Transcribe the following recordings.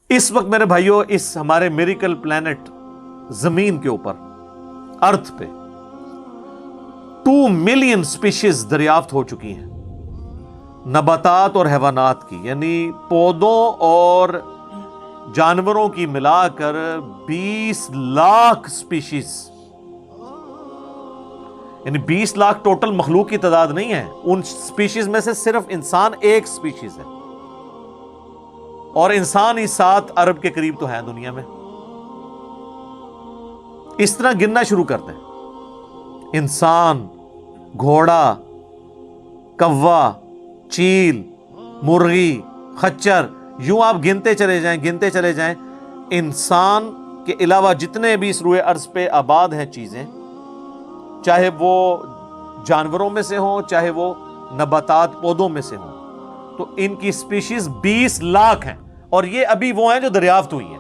اس وقت میرے بھائیوں اس ہمارے میریکل پلانٹ زمین کے اوپر ارتھ پہ 2 ملین سپیشیز دریافت ہو چکی ہیں نباتات اور حیوانات کی، یعنی پودوں اور جانوروں کی ملا کر 20 لاکھ سپیشیز، یعنی 20 لاکھ ٹوٹل مخلوق کی تعداد نہیں ہے، ان سپیشیز میں سے صرف انسان ایک سپیشیز ہے، اور انسان ہی 7 ارب کے قریب تو ہیں دنیا میں۔ اس طرح گننا شروع کرتے ہیں، انسان، گھوڑا، کوا، چیل، مرغی، خچر، یوں آپ گنتے چلے جائیں۔ انسان کے علاوہ جتنے بھی اس روئے ارض پہ آباد ہیں چیزیں، چاہے وہ جانوروں میں سے ہوں، چاہے وہ نباتات پودوں میں سے ہوں، تو ان کی سپیشیز 20 لاکھ ہیں، اور یہ ابھی وہ ہیں جو دریافت ہوئی ہیں۔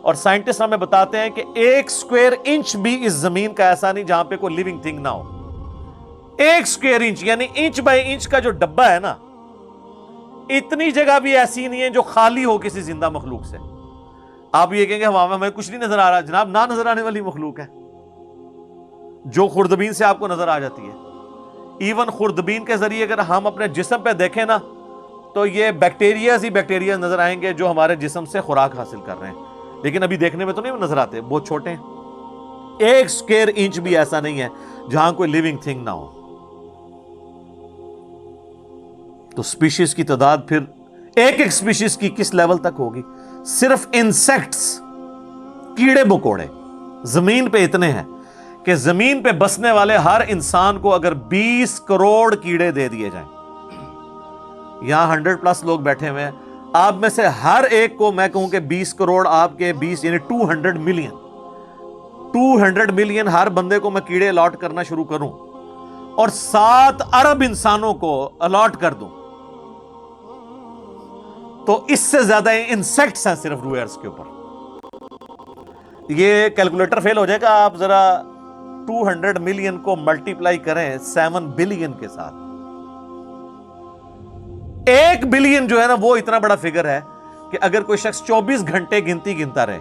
اور سائنٹسٹ ہمیں بتاتے ہیں کہ 1 اسکوائر انچ بھی اس زمین کا ایسا نہیں جہاں پہ کوئی لیونگ تھنگ نہ ہو۔ 1 اسکوائر انچ یعنی انچ بائی انچ کا جو ڈبہ ہے نا، اتنی جگہ بھی ایسی نہیں ہے جو خالی ہو کسی زندہ مخلوق سے۔ آپ یہ کہیں گے ہمیں کچھ نہیں نظر آ رہا، جناب نہ نظر آنے والی مخلوق ہے جو خوردبین سے آپ کو نظر آ جاتی ہے۔ ایون خوردبین کے ذریعے اگر ہم اپنے جسم پہ دیکھیں نا، تو یہ بیکٹیریاز ہی بیکٹیریاز نظر آئیں گے جو ہمارے جسم سے خوراک حاصل کر رہے ہیں، لیکن ابھی دیکھنے میں تو نہیں نظر آتے، بہت چھوٹے ہیں۔ 1 اسکوائر انچ بھی ایسا نہیں ہے جہاں کوئی لیونگ تھنگ نہ ہو۔ تو سپیشیز کی تعداد پھر ایک سپیشیز کی کس لیول تک ہوگی؟ صرف انسیکٹس، کیڑے مکوڑے زمین پہ اتنے ہیں کہ زمین پہ بسنے والے ہر انسان کو اگر 20 کروڑ کیڑے دے دیے جائیں، یہاں 100+ لوگ بیٹھے ہوئے ہیں، آپ میں سے ہر ایک کو میں کہوں کہ 20 کروڑ آپ کے 20 یعنی 200 ملین ہر بندے کو میں کیڑے الاٹ کرنا شروع کروں اور 7 ارب انسانوں کو الاٹ کر دوں، تو اس سے زیادہ انسیکٹس ہیں صرف روئے ارض کے اوپر۔ یہ کیلکولیٹر فیل ہو جائے گا، آپ ذرا 200 ملین کو ملٹیپلائی کریں 7 بلین کے ساتھ۔ 1 بلین جو ہے نا، وہ اتنا بڑا فگر ہے کہ اگر کوئی شخص 24 گھنٹے گنتی گنتا رہے،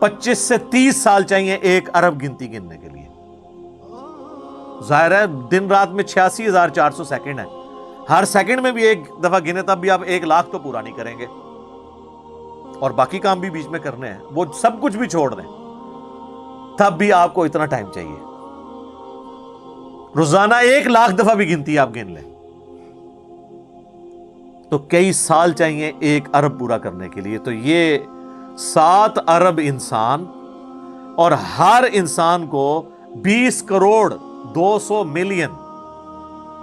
25 سے 30 سال چاہیے 1 ارب گنتی گننے کے لیے۔ ظاہر ہے دن رات میں 86,400 سیکنڈ ہے، ہر سیکنڈ میں بھی 1 دفعہ گنے تب بھی آپ 1 لاکھ تو پورا نہیں کریں گے، اور باقی کام بھی بیچ میں کرنے ہیں، وہ سب کچھ بھی چھوڑ دیں تب بھی آپ کو اتنا ٹائم چاہیے۔ روزانہ 1 لاکھ دفعہ بھی گنتی آپ گن لیں تو کئی سال چاہیے 1 ارب پورا کرنے کے لیے۔ تو یہ 7 ارب انسان، اور ہر انسان کو 20 کروڑ 200 ملین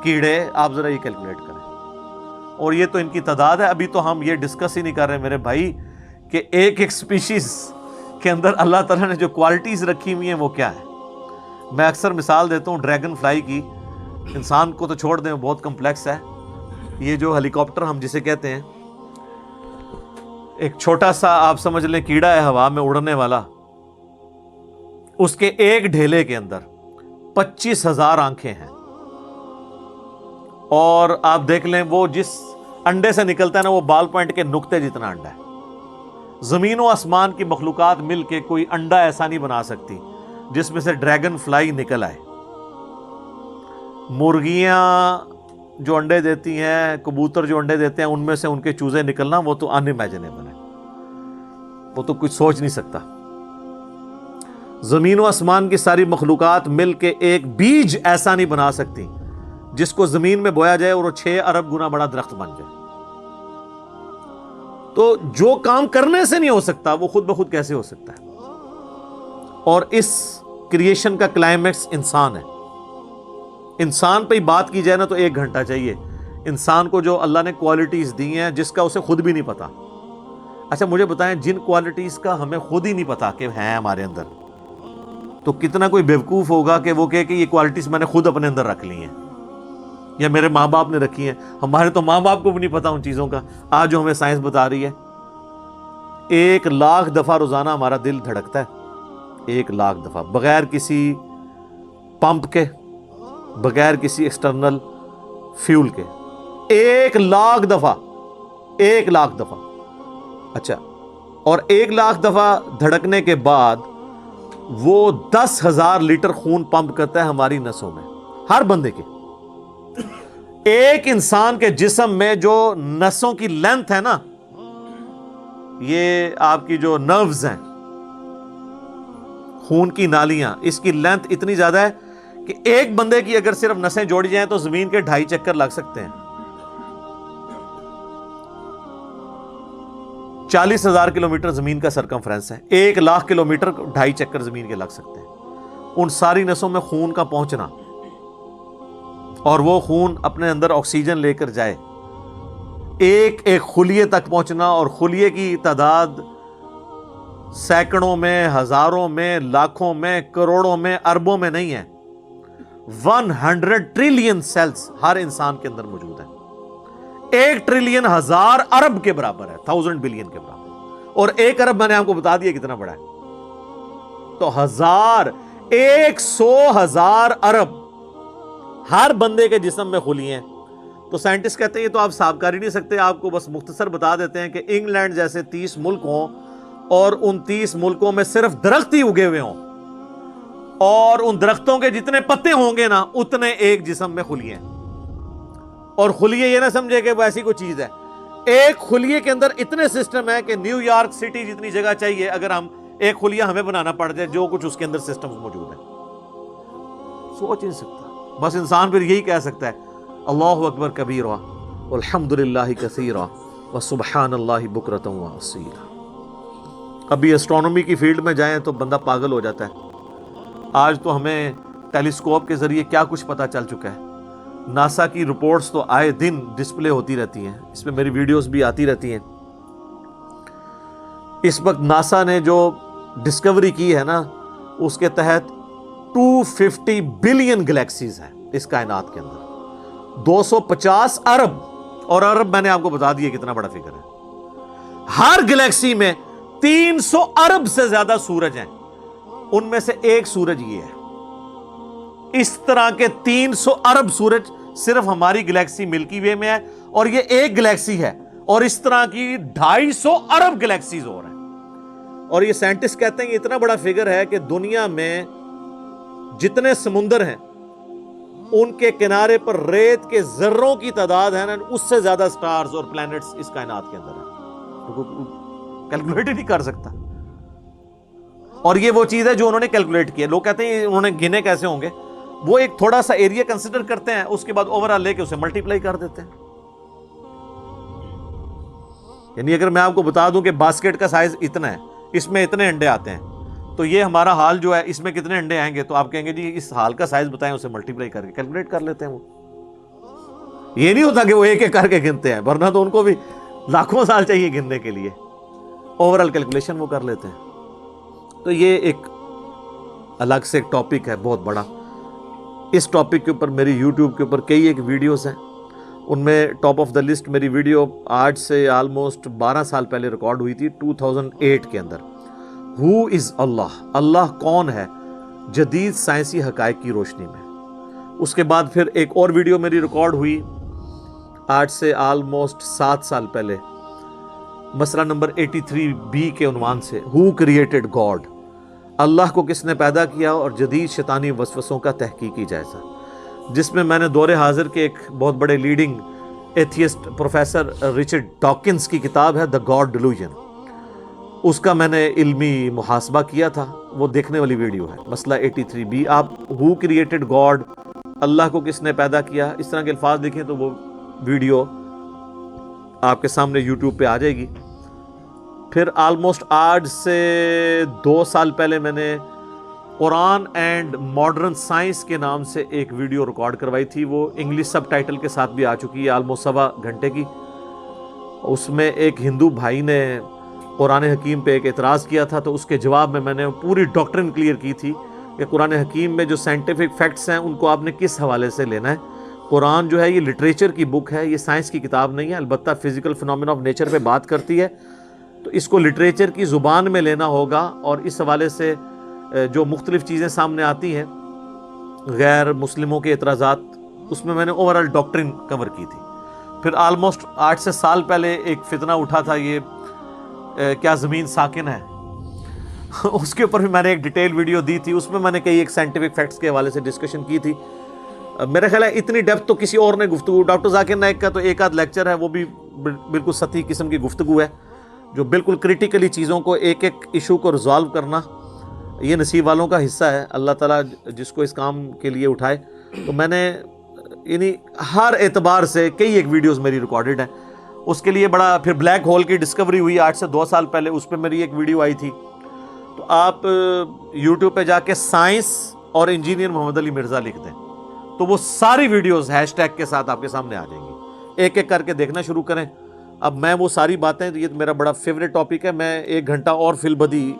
کیڑے، آپ ذرا یہ کیلکولیٹ کریں، اور یہ تو ان کی تعداد ہے۔ ابھی تو ہم یہ ڈسکس ہی نہیں کر رہے میرے بھائی کہ ایک سپیشیز کے اندر اللہ تعالیٰ نے جو کوالٹیز رکھی ہوئی ہیں وہ کیا ہے۔ میں اکثر مثال دیتا ہوں ڈریگن فلائی کی، انسان کو تو چھوڑ دیں، بہت کمپلیکس ہے۔ یہ جو ہیلی کاپٹر ہم جسے کہتے ہیں، ایک چھوٹا سا آپ سمجھ لیں کیڑا ہے ہوا میں اڑنے والا، اس کے ایک ڈھیلے کے اندر 25,000 آنکھیں ہیں، اور آپ دیکھ لیں وہ جس انڈے سے نکلتا ہے نا، وہ بال پوائنٹ کے نقطے جتنا انڈا ہے۔ زمین و آسمان کی مخلوقات مل کے کوئی انڈا ایسا نہیں بنا سکتی جس میں سے ڈریگن فلائی نکل آئے۔ مرغیاں جو انڈے دیتی ہیں، کبوتر جو انڈے دیتے ہیں، ان میں سے ان کے چوزے نکلنا وہ تو ان امیجنیبل ہے، وہ تو کچھ سوچ نہیں سکتا۔ زمین و آسمان کی ساری مخلوقات مل کے ایک بیج ایسا نہیں بنا سکتی جس کو زمین میں بویا جائے اور وہ 6 ارب گنا بڑا درخت بن جائے۔ تو جو کام کرنے سے نہیں ہو سکتا وہ خود بخود کیسے ہو سکتا ہے؟ اور اس کریشن کا کلائمیکس انسان ہے۔ انسان پہ ہی بات کی جائے نا تو 1 گھنٹہ چاہیے۔ انسان کو جو اللہ نے کوالٹیز دی ہیں جس کا اسے خود بھی نہیں پتا۔ اچھا مجھے بتائیں، جن کوالٹیز کا ہمیں خود ہی نہیں پتا کہ ہیں ہمارے اندر، تو کتنا کوئی بیوقوف ہوگا کہ وہ کہے کہ یہ کوالٹیز میں نے خود اپنے اندر رکھ لی ہیں یا میرے ماں باپ نے رکھی ہیں۔ ہمارے تو ماں باپ کو بھی نہیں پتا ان چیزوں کا، آج جو ہمیں سائنس بتا رہی ہے۔ 1 لاکھ دفعہ روزانہ ہمارا دل دھڑکتا ہے، 1 لاکھ دفعہ، بغیر کسی پمپ کے، بغیر کسی ایکسٹرنل فیول کے، 1 لاکھ دفعہ، 1 لاکھ دفعہ۔ اچھا، اور 1,00,000 دفعہ دھڑکنے کے بعد وہ 10,000 لیٹر خون پمپ کرتا ہے ہماری نسوں میں، ہر بندے کے. ایک انسان کے جسم میں جو نسوں کی لینتھ ہے نا، یہ آپ کی جو نروز ہیں، خون کی نالیاں، اس کی لینتھ اتنی زیادہ ہے کہ ایک بندے کی اگر صرف نسیں جوڑی جائیں تو زمین کے 2.5 چکر لگ سکتے ہیں. 40,000 کلومیٹر زمین کا سرکمفرنس ہے، 1,00,000 کلومیٹر 2.5 چکر زمین کے لگ سکتے ہیں. ان ساری نسوں میں خون کا پہنچنا اور وہ خون اپنے اندر آکسیجن لے کر جائے، ایک ایک خلیے تک پہنچنا، اور خلیے کی تعداد سینکڑوں میں، ہزاروں میں، لاکھوں میں، کروڑوں میں، اربوں میں نہیں ہے. 100 ٹریلین سیلز ہر انسان کے اندر موجود ہیں. 1 ٹریلین 1000 ارب کے برابر ہے، 1000 بلین کے برابر. اور 1 ارب میں نے آپ کو بتا دیا کتنا بڑا ہے. تو 100,000 ارب ہر بندے کے جسم میں خلیے ہیں. تو سائنٹسٹ کہتے ہیں یہ تو آپ صاف کر ہی نہیں سکتے، آپ کو بس مختصر بتا دیتے ہیں کہ انگلینڈ جیسے 30 ملک ہوں اور ان 30 ملکوں میں صرف درخت ہی اگے ہوئے ہوں، اور ان درختوں کے جتنے پتے ہوں گے نا اتنے ایک جسم میں خلیے ہیں. اور خلیے یہ نہ سمجھے کہ وہ ایسی کوئی چیز ہے، ایک خلیے کے اندر اتنے سسٹم ہے کہ نیو یارک سٹی جتنی جگہ چاہیے اگر ہم ایک خلیہ ہمیں بنانا پڑ جائے، جو کچھ اس کے اندر سسٹم موجود ہیں. سوچ نہیں سکتا. بس انسان پھر یہی کہہ سکتا ہے اللہ اکبر کبیرا والحمد للہ کثیرا وسبحان اللہ بکرۃ واصیلا. ابھی اسٹرانومی کی فیلڈ میں جائیں تو بندہ پاگل ہو جاتا ہے. آج تو ہمیں ٹیلیسکوپ کے ذریعے کیا کچھ پتہ چل چکا ہے. ناسا کی رپورٹس تو آئے دن ڈسپلے ہوتی رہتی ہیں، اس میں میری ویڈیوز بھی آتی رہتی ہیں. اس وقت ناسا نے جو ڈسکوری کی ہے نا، اس کے تحت 250 بلین گلیکسیز ہیں اس کائنات کے اندر، 250 ارب. اور ارب میں نے آپ کو بتا دیا کتنا بڑا فگر ہے. ہر گلیکسی میں 300 ارب سے زیادہ سورج ہیں، ان میں سے ایک سورج یہ ہے. اس طرح کے 300 ارب سورج صرف ہماری گلیکسی ملکی وے میں ہے، اور یہ ایک گلیکسی ہے، اور اس طرح کی 250 ارب گلیکسیز اور ہیں. اور یہ سائنٹسٹ کہتے ہیں کہ اتنا بڑا فگر ہے کہ دنیا میں جتنے سمندر ہیں ان کے کنارے پر ریت کے ذروں کی تعداد ہے نا، اس سے زیادہ سٹارز اور پلانٹس اس کائنات کے اندر ہیں. کیلکولیٹ ہی نہیں کر سکتا. اور یہ وہ چیز ہے جو انہوں نے کیلکولیٹ کی ہے. لوگ کہتے ہیں انہوں نے گنے کیسے ہوں گے؟ وہ ایک تھوڑا سا ایریا کنسیڈر کرتے ہیں، اس کے بعد اوورآل لے کے اسے ملٹیپلائی کر دیتے ہیں. یعنی اگر میں آپ کو بتا دوں کہ باسکٹ کا سائز اتنا ہے، اس میں اتنے انڈے آتے ہیں، تو یہ ہمارا حال جو ہے اس میں کتنے انڈے آئیں گے، تو آپ کہیں گے جی اس حال کا سائز بتائیں، اسے ملٹیپلائی کر کے کیلکولیٹ کر لیتے ہیں. وہ یہ نہیں ہوتا کہ وہ ایک ایک کر کے گنتے ہیں، ورنہ تو ان کو بھی لاکھوں سال چاہیے گننے کے لیے. اوورآل کیلکولیشن وہ کر لیتے ہیں. تو یہ ایک الگ سے ایک ٹاپک ہے بہت بڑا. اس ٹاپک کے اوپر میری یوٹیوب کے اوپر کئی ایک ویڈیوز ہیں، ان میں ٹاپ آف دا لسٹ میری ویڈیو آج سے آلموسٹ 12 سال پہلے ریکارڈ ہوئی تھی 2008 کے اندر. ہو از اللہ، اللہ کون ہے جدید سائنسی حقائق کی روشنی میں. اس کے بعد پھر ایک اور ویڈیو میری ریکارڈ ہوئی آج سے آلموسٹ 7 سال پہلے، مسئلہ نمبر 83B کے عنوان سے، ہو کریٹڈ گاڈ، اللہ کو کس نے پیدا کیا اور جدید شیطانی وسوسوں کا تحقیقی جائزہ، جس میں نے دور حاضر کے ایک بہت بڑے leading atheist professor Richard Dawkins کی کتاب ہے دا گاڈ ڈیلوژن، اس کا میں نے علمی محاسبہ کیا تھا. وہ دیکھنے والی ویڈیو ہے، مسئلہ 83B. آپ ہو کریٹڈ گاڈ، اللہ کو کس نے پیدا کیا، اس طرح کے الفاظ لکھیں تو وہ ویڈیو آپ کے سامنے یوٹیوب پہ آ جائے گی. پھر آلموسٹ آج سے 2 سال پہلے میں نے قرآن اینڈ ماڈرن سائنس کے نام سے ایک ویڈیو ریکارڈ کروائی تھی. وہ انگلش سب ٹائٹل کے ساتھ بھی آ چکی ہے، آلموسٹ 1.25 گھنٹے کی. اس میں ایک ہندو بھائی نے قرآن حکیم پہ ایک اعتراض کیا تھا، تو اس کے جواب میں نے پوری ڈاکٹرن کلیئر کی تھی کہ قرآن حکیم میں جو سائنٹیفک فیکٹس ہیں ان کو آپ نے کس حوالے سے لینا ہے. قرآن جو ہے یہ لٹریچر کی بک ہے، یہ سائنس کی کتاب نہیں ہے. البتہ فزیکل فنومینا آف نیچر پہ بات کرتی ہے، تو اس کو لٹریچر کی زبان میں لینا ہوگا. اور اس حوالے سے جو مختلف چیزیں سامنے آتی ہیں، غیر مسلموں کے اعتراضات، اس میں نے اوورآل ڈاکٹرن کور کی تھی. پھر آلموسٹ 8 سے سال پہلے ایک فتنہ اٹھا تھا، یہ کیا زمین ساکن ہے؟ اس کے اوپر بھی میں نے ایک ڈیٹیل ویڈیو دی تھی، اس میں میں نے کئی ایک سائنٹیفک فیکٹس کے حوالے سے ڈسکشن کی تھی. میرا خیال ہے اتنی ڈیپتھ تو کسی اور نے گفتگو، ڈاکٹر ذاکر نائک کا تو ایک آدھ لیکچر ہے، وہ بھی بالکل سطحی قسم کی گفتگو ہے، جو بالکل کریٹیکلی چیزوں کو ایک ایک ایشو کو ریزالو کرنا یہ نصیب والوں کا حصہ ہے. اللہ تعالیٰ جس کو اس کام کے لیے اٹھائے. تو میں نے یعنی ہر اعتبار سے کئی ایک ویڈیوز میری ریکارڈڈ ہیں. اس کے لیے بڑا پھر بلیک ہول کی ڈسکوری ہوئی آج سے 2 سال پہلے، اس پہ میری ایک ویڈیو آئی تھی. تو آپ یوٹیوب پہ جا کے سائنس اور انجینئر محمد علی مرزا لکھ دیں تو وہ ساری ویڈیوز ہیش ٹیگ کے ساتھ آپ کے سامنے آ جائیں گی. ایک ایک کر کے دیکھنا شروع کریں. اب میں وہ ساری باتیں، یہ میرا بڑا فیوریٹ ٹاپک ہے، میں 1 گھنٹہ اور فی البدی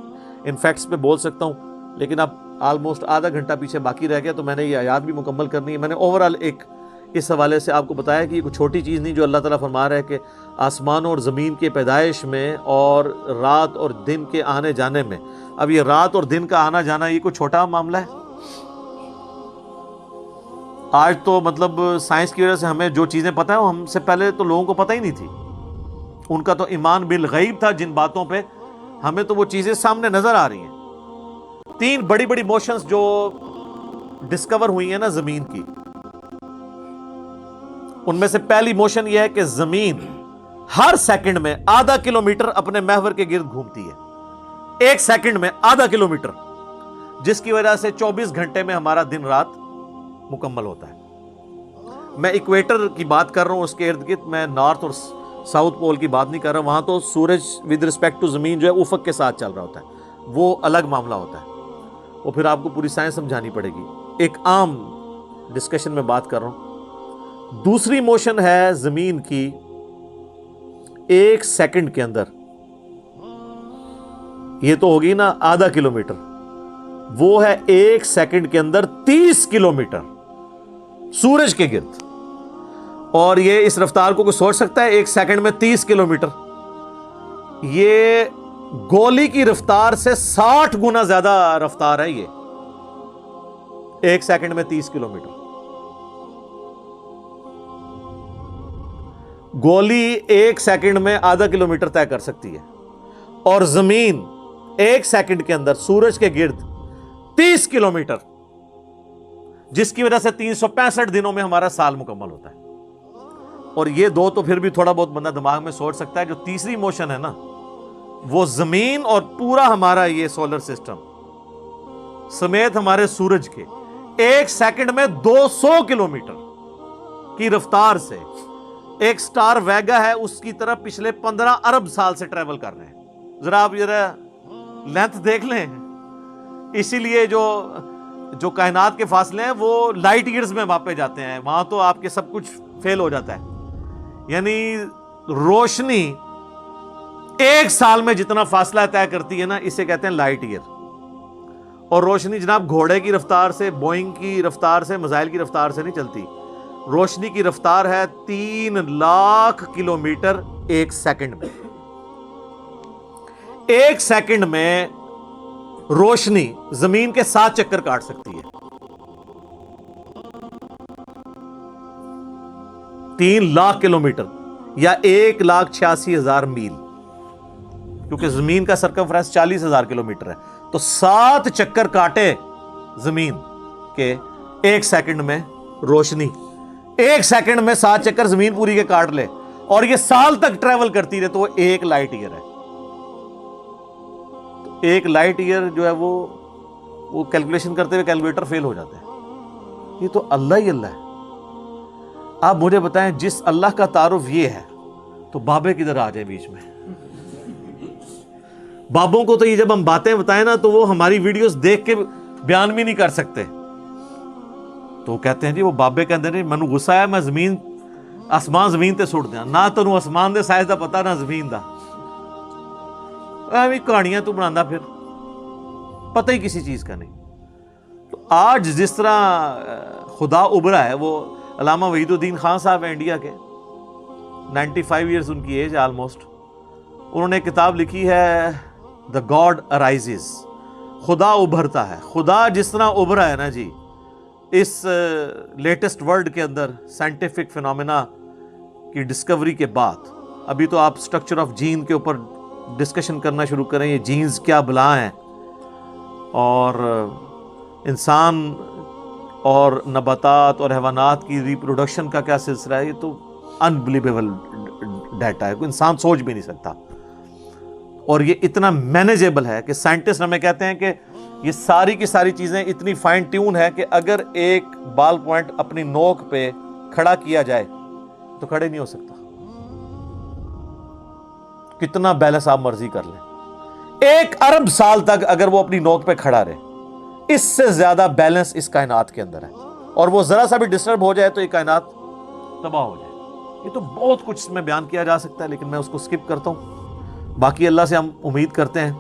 ان فیکٹس پہ بول سکتا ہوں، لیکن اب آلموسٹ آدھا گھنٹہ پیچھے باقی رہ گیا، تو میں نے یہ آیات بھی مکمل کرنی ہے. میں نے اوورآل ایک اس حوالے سے آپ کو بتایا کہ یہ کوئی چھوٹی چیز نہیں جو اللہ تعالیٰ فرما رہا ہے کہ آسمانوں اور زمین کے پیدائش میں اور رات اور دن کے آنے جانے میں. اب یہ رات اور دن کا آنا جانا یہ کوئی چھوٹا معاملہ ہے؟ آج تو مطلب سائنس کی وجہ سے ہمیں جو چیزیں پتہ ہیں ہم سے پہلے تو لوگوں کو پتہ ہی نہیں تھی. ان کا تو ایمان بالغیب تھا جن باتوں پہ، ہمیں تو وہ چیزیں سامنے نظر آ رہی ہیں. 3 بڑی بڑی موشنز جو ڈسکور ہوئی ہیں نا زمین کی، ان میں سے پہلی موشن یہ ہے کہ زمین ہر سیکنڈ میں آدھا کلومیٹر اپنے محور کے گرد گھومتی ہے. 1 سیکنڈ میں آدھا کلومیٹر، جس کی وجہ سے 24 گھنٹے میں ہمارا دن رات مکمل ہوتا ہے. میں ایکویٹر کی بات کر رہا ہوں، اس کے ارد گرد، میں نارتھ اور ساؤتھ پول کی بات نہیں کر رہا. وہاں تو سورج ود رسپیکٹ ٹو زمین جو ہے افق کے ساتھ چل رہا ہوتا ہے، وہ الگ معاملہ ہوتا ہے، وہ پھر آپ کو پوری سائنس سمجھانی پڑے گی. ایک عام ڈسکشن میں بات کر رہا ہوں. دوسری موشن ہے زمین کی 1 سیکنڈ کے اندر، یہ تو ہوگی نا آدھا کلومیٹر، وہ ہے 1 سیکنڈ کے اندر 30 کلومیٹر سورج کے گرد. اور یہ اس رفتار کو کوئی سوچ سکتا ہے؟ 1 سیکنڈ میں 30 کلومیٹر، یہ گولی کی رفتار سے 60 گنا زیادہ رفتار ہے. یہ 1 سیکنڈ میں 30 کلومیٹر. گولی 1 سیکنڈ میں آدھا کلومیٹر طے کر سکتی ہے، اور زمین 1 سیکنڈ کے اندر سورج کے گرد 30 کلومیٹر، جس کی وجہ سے 365 دنوں میں ہمارا سال مکمل ہوتا ہے. اور یہ 2 تو پھر بھی تھوڑا بہت بندہ دماغ میں سوچ سکتا ہے. جو تیسری موشن ہے نا، وہ زمین اور پورا ہمارا یہ سولر سسٹم سمیت ہمارے سورج کے 1 سیکنڈ میں 200 کلومیٹر کی رفتار سے ایک سٹار ویگا ہے اس کی طرف پچھلے 15 ارب سال سے ٹریول کر رہے ہیں. ذرا آپ لینتھ دیکھ لیں. اسی لیے جو کائنات کے فاصلے ہیں وہ لائٹ ایئرز میں ماپے جاتے ہیں. وہاں تو آپ کے سب کچھ فیل ہو جاتا ہے. یعنی روشنی 1 سال میں جتنا فاصلہ طے کرتی ہے نا، اسے کہتے ہیں لائٹ ایئر. اور روشنی جناب گھوڑے کی رفتار سے، بوئنگ کی رفتار سے، میزائل کی رفتار سے نہیں چلتی. روشنی کی رفتار ہے 3 لاکھ کلومیٹر 1 سیکنڈ میں. 1 سیکنڈ میں روشنی زمین کے 7 چکر کاٹ سکتی ہے. 3 لاکھ کلومیٹر یا 1,86,000 میل، کیونکہ زمین کا سرکمفرنس 40,000 کلومیٹر ہے. تو 7 چکر کاٹے زمین کے 1 سیکنڈ میں روشنی، 1 سیکنڈ میں 7 چکر زمین پوری کے کاٹ لے، اور یہ سال تک ٹریول کرتی رہے، تو وہ 1 لائٹ ایئر ہے. 1 لائٹ ایئر جو ہے وہ کیلکولیشن کرتے ہوئے کیلکولیٹر فیل ہو جاتا ہے. یہ تو اللہ ہی اللہ ہے. آپ مجھے بتائیں، جس اللہ کا تعارف یہ ہے تو بابے کدھر آ جائے بیچ میں؟ بابوں کو تو یہ جب ہم باتیں بتائیں نا تو وہ ہماری ویڈیوز دیکھ کے بیان بھی نہیں کر سکتے. تو کہتے ہیں جی وہ بابے کہتے ہیں مینوں غصہ ہے، میں آسمان زمین تے سٹ دیاں. نہ تینوں آسمان دے سائز دا پتا نہ زمین دا، ایویں کہانیاں تو بنانا، پھر پتہ ہی کسی چیز کا نہیں. تو آج جس طرح خدا ابھرا ہے، وہ علامہ وحید الدین خان صاحب ہیں انڈیا کے، 95 ایئرز ان کی ایج آلموسٹ. انہوں نے ایک کتاب لکھی ہے دا گاڈ ارائزز، خدا ابھرتا ہے. خدا جس طرح ابھرا ہے نا جی اس لیٹسٹ ورلڈ کے اندر سائنٹیفک فینومینا کی ڈسکوری کے بعد. ابھی تو آپ سٹرکچر آف جین کے اوپر ڈسکشن کرنا شروع کریں یہ جینز کیا بلا ہیں اور انسان اور نباتات اور حیوانات کی ریپروڈکشن کا کیا سلسلہ ہے، یہ تو انبلیویبل ڈیٹا ہے، کوئی انسان سوچ بھی نہیں سکتا. اور یہ اتنا مینیجیبل ہے کہ سائنٹسٹ ہمیں کہتے ہیں کہ یہ ساری کی ساری چیزیں اتنی فائن ٹیون ہے کہ اگر ایک بال پوائنٹ اپنی نوک پہ کھڑا کیا جائے تو کھڑے نہیں ہو سکتا. کتنا بیلنس آپ مرضی کر لیں، 1 ارب سال تک اگر وہ اپنی نوک پہ کھڑا رہے، اس سے زیادہ بیلنس اس کائنات کے اندر ہے، اور وہ ذرا سا بھی ڈسٹرب ہو جائے تو یہ کائنات تباہ ہو جائے. یہ تو بہت کچھ اس میں بیان کیا جا سکتا ہے لیکن میں اس کو سکپ کرتا ہوں. باقی اللہ سے ہم امید کرتے ہیں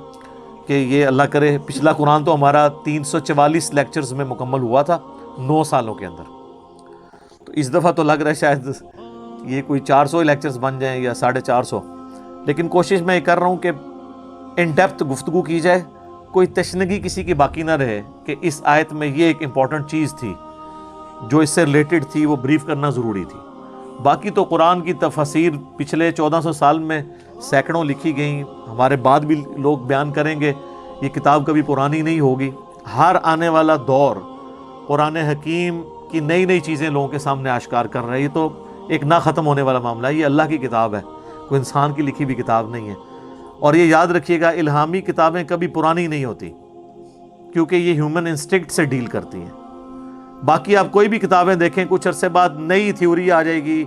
کہ یہ اللہ کرے. پچھلا قرآن تو ہمارا 344 لیکچرز میں مکمل ہوا تھا 9 سالوں کے اندر، تو اس دفعہ تو لگ رہا ہے شاید یہ کوئی 400 لیکچرز بن جائیں یا 450. لیکن کوشش میں یہ کر رہا ہوں کہ ان ڈیپتھ گفتگو کی جائے، کوئی تشنگی کسی کی باقی نہ رہے کہ اس آیت میں یہ ایک امپورٹنٹ چیز تھی جو اس سے ریلیٹڈ تھی، وہ بریف کرنا ضروری تھی. باقی تو قرآن کی تفاسیر پچھلے 1400 سال میں سینکڑوں لکھی گئیں، ہمارے بعد بھی لوگ بیان کریں گے. یہ کتاب کبھی پرانی نہیں ہوگی. ہر آنے والا دور قرآن حکیم کی نئی نئی چیزیں لوگوں کے سامنے آشکار کر رہا ہے. یہ تو ایک نہ ختم ہونے والا معاملہ ہے. یہ اللہ کی کتاب ہے، کوئی انسان کی لکھی بھی کتاب نہیں ہے. اور یہ یاد رکھیے گا، الہامی کتابیں کبھی پرانی نہیں ہوتی کیونکہ یہ ہیومن انسٹنکٹ سے ڈیل کرتی ہیں. باقی آپ کوئی بھی کتابیں دیکھیں، کچھ عرصے بعد نئی تھیوری آ جائے گی،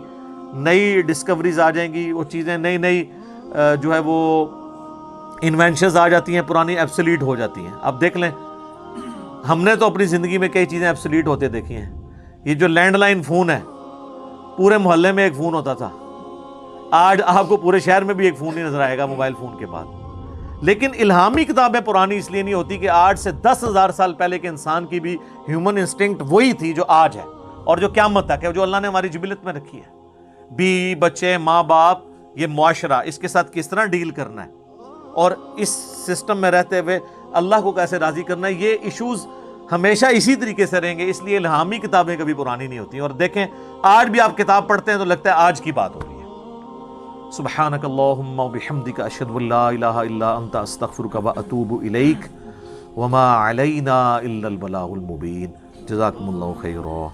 نئی ڈسکوریز آ جائیں گی، وہ چیزیں نئی جو ہے وہ انوینشنز آ جاتی ہیں، پرانی ایبسلیٹ ہو جاتی ہیں. آپ دیکھ لیں، ہم نے تو اپنی زندگی میں کئی چیزیں ایبسلیٹ ہوتے دیکھی ہیں. یہ جو لینڈ لائن فون ہے، پورے محلے میں ایک فون ہوتا تھا، آج آپ کو پورے شہر میں بھی ایک فون نہیں نظر آئے گا موبائل فون کے بعد. لیکن الہامی کتابیں پرانی اس لیے نہیں ہوتی کہ آج سے 10,000 سال پہلے کے انسان کی بھی ہیومن انسٹنکٹ وہی تھی جو آج ہے اور جو قیامت تک ہے، جو اللہ نے ہماری جبلت میں رکھی ہے. بیوی بچے، ماں باپ، یہ معاشرہ، اس کے ساتھ کس طرح ڈیل کرنا ہے اور اس سسٹم میں رہتے ہوئے اللہ کو کیسے راضی کرنا ہے، یہ ایشوز ہمیشہ اسی طریقے سے رہیں گے. اس لیے الہامی کتابیں کبھی پرانی نہیں ہوتی. اور دیکھیں، آج بھی آپ کتاب پڑھتے ہیں تو لگتا ہے آج کی بات ہو رہی ہے. سبحانک اللہم و بحمدک، اشہد ان لا الہ الا انت، استغفرک و اتوب الیک، وما علینا الا البلاغ المبین. جزاکم اللہ خیرا.